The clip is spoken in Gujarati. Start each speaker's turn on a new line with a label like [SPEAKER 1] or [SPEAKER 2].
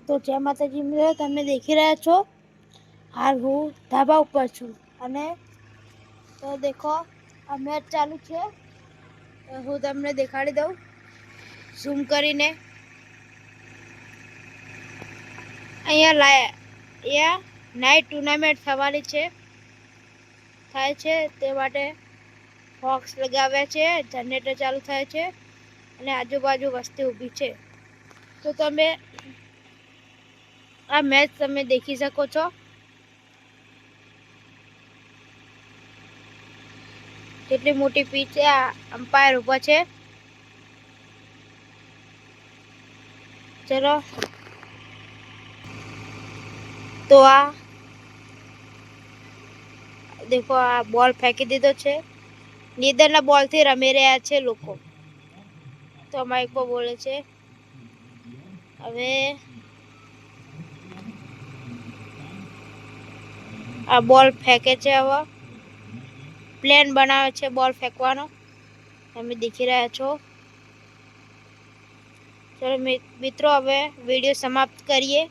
[SPEAKER 1] તો જય માતાજી મિત્રો, તમે દેખી રહ્યા છો હાલ હું ધાબા ઉપર છું અને તો દેખો આ મેચ ચાલુ છે. હું તમને દેખાડી દઉં ઝૂમ કરીને. અહીંયા નાઇટ ટુર્નામેન્ટ થવાની થાય છે તે માટે બોક્સ લગાવ્યા છે, જનરેટર ચાલુ થાય છે અને આજુબાજુ વસ્તી ઊભી છે. તો તમે આ મેચ તમે દેખી શકો છો. કેટલી મોટી પીચ છે. આ અમ્પાયર ઊભા છે. ચલો તો આ દેખો, આ બોલ ફેંકી દીધો છે. નીદરના બોલ થી રમી રહ્યા છે લોકો. તો માઇક પર બોલે છે. હવે આ બોલ ફેંકે છે. હવે પ્લેન બનાવે છે બોલ ફેંકવાનો, તમે દેખી રહ્યા છો. ચલો મિત્રો, હવે વિડીયો સમાપ્ત કરીએ.